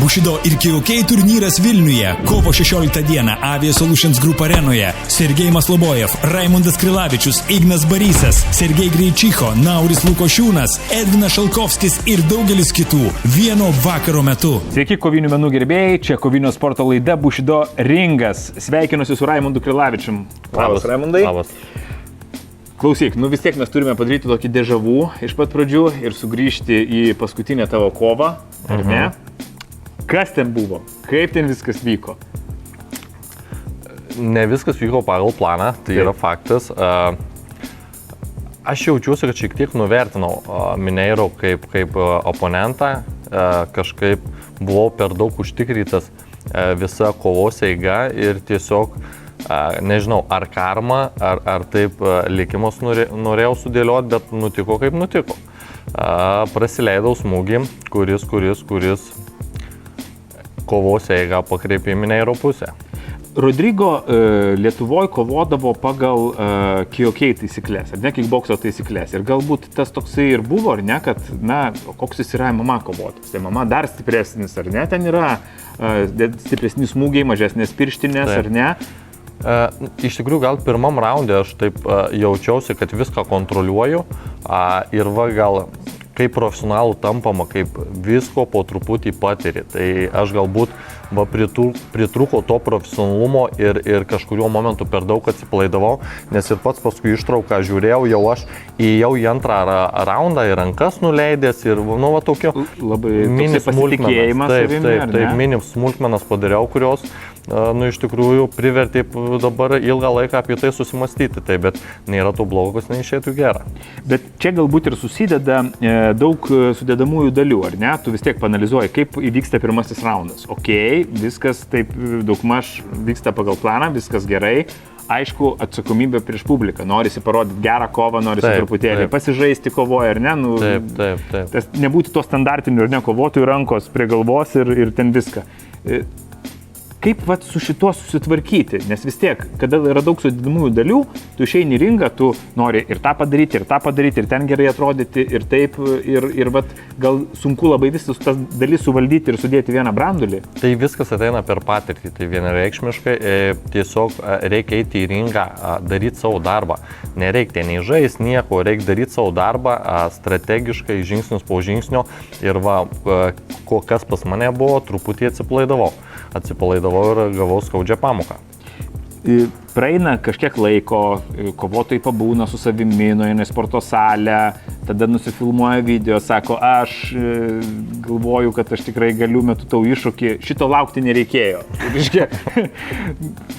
Bushido ir KOK turnyras Vilniuje. Kovo 16 dieną Avia Solutions Group arenoje. Sergej Maslobojev, Raimondas Krilavičius, Ignas Barysas, Sergej Greičicho, Nauris Lukošiūnas, Edvinas Šalkovskis ir daugelis kitų vieno vakaro metu. Sveiki kovinių menų gerbėjai, čia kovinio sporto laida Bushido ringas. Sveikinuosi su Raimondu Krilavičium. Labas, Raimondai. Labas. Klausyk, vis tiek mes turime padaryti tokį dežavų iš pat pradžių ir sugrįžti į paskutinę tavo kovą, ar ne? Kas ten buvo? Kaip ten viskas vyko? Ne viskas vyko pagal planą, tai yra faktas. Aš jaučiuosi, kad šiek tiek nuvertinau Mineiro kaip oponentą, kažkaip buvau per daug užtikrytas visa kovos eiga ir tiesiog nežinau, ar karma, ar taip likimas norėjau sudėlioti, bet nutiko kaip nutiko. Prasileidau smūgį, kuris kovos eigą pakreipė į Mineiro pusę. Rodrigo Lietuvoje kovodavo pagal KOK taisyklės, ar ne, kickbokso taisyklės. Ir galbūt tas toksai ir buvo, ar ne, kad, koks jis yra MMA kovotojas. Tai MMA dar stipresnis, ar ne, ten yra stipresni smūgiai, mažesnės pirštinės, ar ne. Iš tikrųjų, gal pirmam raunde aš taip jaučiausi, kad viską kontroliuoju ir gal kaip profesionalų tampama, kaip visko po truputį patiri. Tai aš galbūt pritrūko to profesionalumo ir kažkuriuo momentu per daug atsipalaidavau, nes ir pats paskui ištrauką žiūrėjau, jau aš įėjau į antrą raundą ir rankas nuleidęs ir, tokio labai mini pasitikėjimas savimi, ar ne? Taip, mini smulkmenas padariau, kurios iš tikrųjų privertė dabar ilgą laiką apie tai susimastyti, tai bet nėra to blogo, kas neišėtų gera. Bet čia galbūt ir susideda daug sudedamųjų dalių, ar ne? Tu vis tiek paanalizuoji, kaip įvyksta pirmasis raundas. Okei, viskas taip daugmaž vyksta pagal planą, viskas gerai. Aišku, atsakomybė prieš publiką. Norisi parodyti gerą kovą, norisi truputėlį pasižaisti kovoje, ar ne? Taip. Tas nebūti to standartinių, ar ne, kovotojų rankos prie galvos ir ten viską. Kaip su šituo susitvarkyti? Nes vis tiek, kada yra daug sudedamųjų dalių, tu išeini į ringą, tu nori ir tą padaryti, ir ten gerai atrodyti, ir taip, ir gal sunku labai visas tas dalis suvaldyti ir sudėti vieną brandulį. Tai viskas ateina per patirtį, tai vienareikšmiškai tiesiog reikia eiti į ringą, daryti savo darbą. Nereikia nei žaisti nieko, reikia daryti savo darbą strategiškai, žingsnius po žingsnio ir kas pas mane buvo, truputį atsipalaidavau ir gavau skaudžią pamoką. Praeina kažkiek laiko, kovotojai pabūna su savimi, nueina į sporto salę, tada nusifilmuoja video, sako, aš galvoju, kad aš tikrai galiu metu tau iššūkį, šito laukti nereikėjo.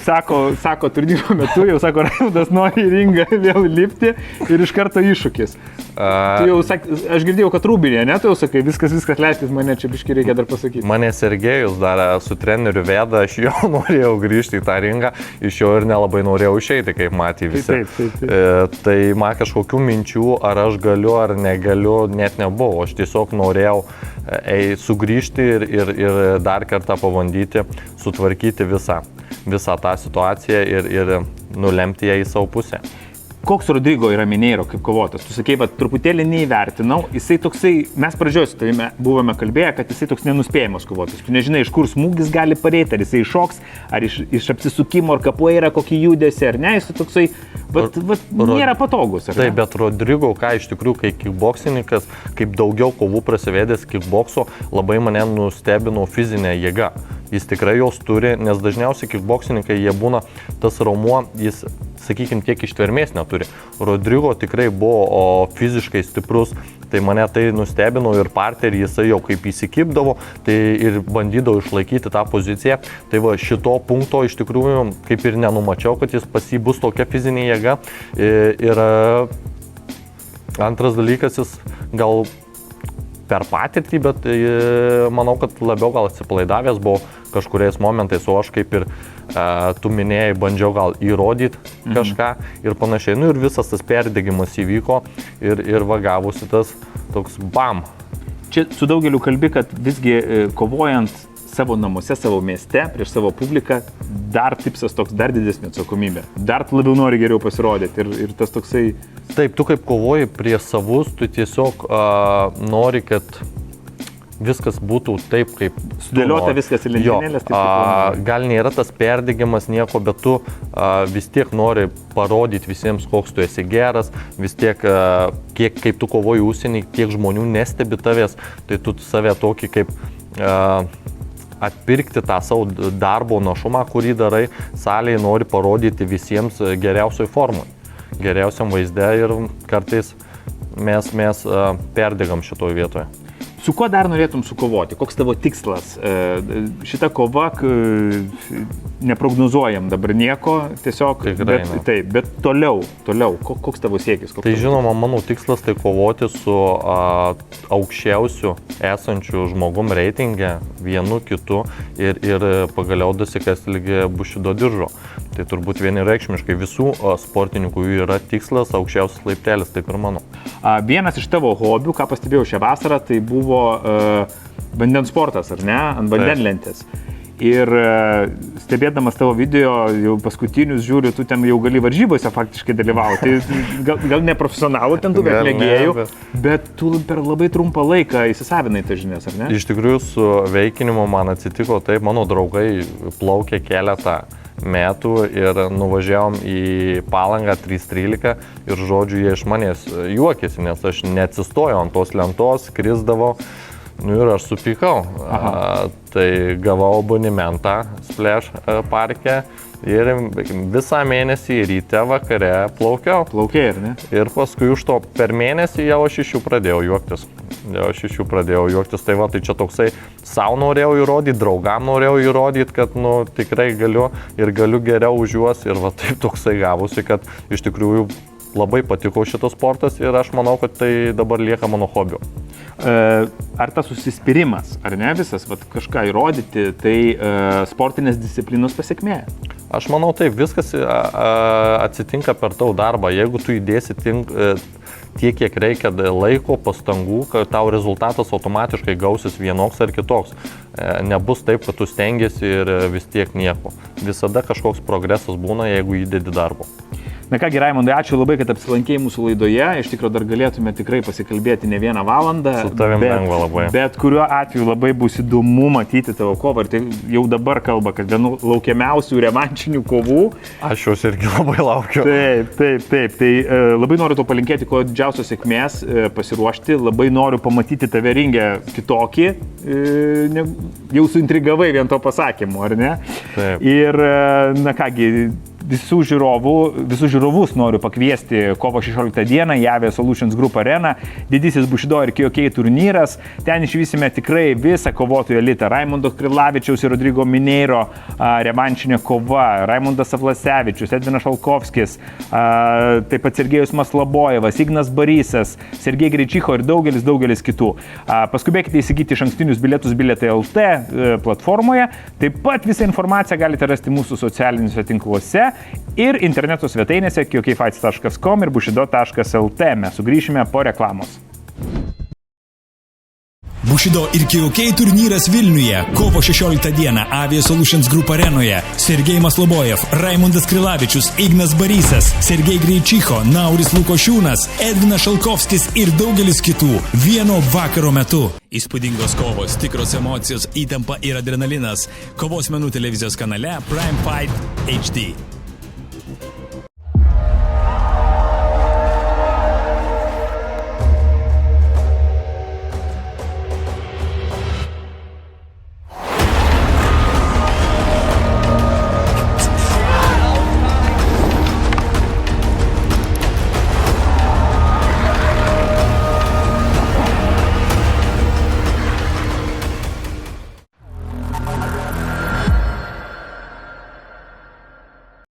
Sako turnyro metu, jau sako, Raimondas nori į ringą vėl lipti ir iš karto iššūkis. Aš girdėjau, kad rūbinė, ne, tu jau sakai, viskas leiskis, mane čia biškį reikia dar pasakyti. Mane Sergejus dar su treneriu veda, aš jau norėjau grįžti į tą ringą, iš jo ir nelabai norėjau išeiti, kaip matė visi. Taip. Tai man kažkokių minčių, ar aš galiu ar negaliu, net nebuvo. Aš tiesiog norėjau sugrįžti ir dar kartą pabandyti sutvarkyti visą tą situaciją ir nulemti ją į savo pusę. Koks Rodrigo yra Mineiro kaip kovotas? Tu sakei, truputėlį neįvertinau, jisai toksai, mes pradžioj su tavimi buvome kalbėję, kad jisai toks nenuspėjamas kovotas. Tu nežinai, iš kur smūgis gali pareiti, ar jisai šoks, ar iš apsisukimo, ar kapoeira kokį judesį, ar ne, jisai toksai, nėra patogus. Taip, bet Rodrigo, iš tikrųjų, kai kickboksininkas, kaip daugiau kovų prasivedęs kickbokso, labai mane nustebino fizinė jėga. Jis tikrai jos turi, nes dažniausiai kickboksininkai, jie būna, tas raumuo, jis, sakykime, tiek ištvermės neturi. Rodrigo tikrai buvo fiziškai stiprus, tai mane tai nustebino ir parterį jisai jau kaip įsikibdavo, tai ir bandydavo išlaikyti tą poziciją. Tai šito punkto iš tikrųjų kaip ir nenumačiau, kad jis pas jį bus tokia fizinė jėga. Ir antras dalykas, jis gal per patirtį, bet manau, kad labiau gal atsipalaidavęs buvo kažkuriais momentais, o aš kaip ir tu minėjai, bandžiau gal įrodyti kažką ir panašiai. Ir visas tas perdegimas įvyko ir gavosi tas toks bam. Čia su daugeliu kalbi, kad visgi kovojant savo namuose, savo mieste, prieš savo publiką, dar tipsas toks, dar didesnė atsakomybė. Dar labiau nori geriau pasirodyti ir tas toksai... Taip, tu kaip kovoji prie savus, tu tiesiog nori, kad viskas būtų taip, kaip Sudėliota viskas į lentynėles, taip, kaip gal nėra tas perdegimas nieko, bet tu vis tiek nori parodyti visiems, koks tu esi geras, vis tiek, kaip tu kovoji užsienį, tiek žmonių nestebi tavęs, tai tu save tokį kaip atpirkti tą savo darbo našumą, kurį darai, salėje nori parodyti visiems geriausioj formui, geriausiam vaizde ir kartais mes perdegam šitoj vietoje. Su kuo dar norėtum sukovoti? Koks tavo tikslas? Šita kova, neprognozuojam dabar nieko, tiesiog, bet toliau, koks tavo siekis? Tai žinoma, mano tikslas tai kovoti su aukščiausiu esančiu žmogum reitinge, vienu kitu ir pagaliau dasikasti lygi Bushido diržo. Tai turbūt vienareikšmiškai visų sportininkų yra tikslas aukščiausias laiptelis, taip ir mano. Vienas iš tavo hobių, ką pastebėjau šią vasarą, tai buvo vandens sportas, ar ne, ant vandenlentės. Ir stebėdamas tavo video, jau paskutinius žiūriu, tu ten jau gali varžybose faktiškai dalyvauti. Gal ne profesionalų ten tu, bet mėgėjų, bet tu per labai trumpą laiką įsisavinai tas žinias, ar ne? Iš tikrųjų, su veikinimu man atsitiko taip, mano draugai plaukė keletą metų ir nuvažiavom į Palangą 3:13 ir žodžiu jie iš manęs juokėsi, nes aš neatsistojau ant tos lentos, krisdavau. Ir aš supykau. Tai gavau abonementą Splash parke ir visą mėnesį ryte vakare plaukiau. Plaukiai, ar ne? Ir paskui už to per mėnesį jau aš iš jų pradėjau juoktis. Tai va, tai čia toksai savo norėjau įrodyti, draugam norėjau įrodyti, kad tikrai galiu geriau už juos. Ir va taip toksai gavosi, kad iš tikrųjų labai patiko šitas sportas ir aš manau, kad tai dabar lieka mano hobiu. Ar tas užsispyrimas, ar ne visas, kažką įrodyti, tai sportinės disciplinos pasiekmė? Aš manau taip, viskas atsitinka per tavo darbą. Jeigu tu įdėsi tiek, kiek reikia laiko, pastangų, kad tau rezultatas automatiškai gausis vienoks ar kitoks. Nebus taip, kad tu stengiasi ir vis tiek nieko. Visada kažkoks progresas būna, jeigu įdedi darbo. Na kągi, Raimondai, ačiū labai, kad apsilankėjai mūsų laidoje. Iš tikrųjų, dar galėtume tikrai pasikalbėti ne vieną valandą. Su tavim lengva labai. Bet kuriuo atveju labai bus įdomu matyti tavo kovą. Ir tai jau dabar kalba, kad vienu laukiamiausių revanšinių kovų. Aš jos irgi labai laukiu. Taip. Tai labai noriu to palinkėti kuo didžiausios sėkmės, pasiruošti. Labai noriu pamatyti tave ringę kitokį. Jau suintrigavai vien to pasakymu, ar ne? Taip. Ir, na kągi, visus žiūrovus noriu pakviesti kovo 16 dieną į Avia Solutions Group areną. Didysis Bushido ir KOK turnyras. Ten išvysime tikrai visą kovotojų elitą. Raimundo Krilavičiaus ir Rodrigo Mineiro revanšinė kova. Raimundas Savlasevičius, Edvinas Šalkovskis, taip pat Sergejus Maslobojevas, Ignas Barysas, Sergej Greičicho ir daugelis kitų. Paskubėkite įsigyti išankstinius bilietus Bilietai LT platformoje. Taip pat visą informaciją galite rasti mūsų socialiniuose tinkluose ir interneto svetainėse kokfights.com ir bushido.lt. Mes sugrįšime po reklamos. Bushido ir KOK turnyras Vilniuje. Kovo 16 dieną Avia Solutions Group arenoje. Sergej Maslobojev, Raimundas Krilavičius, Ignas Barysas, Sergej Greičicho, Nauris Lukošiūnas, Edvinas Šalkovskis ir daugelis kitų vieno vakaro metu. Įspūdingos kovos, tikros emocijos, įtampa ir adrenalinas. Kovos menų televizijos kanale Prime Fight HD.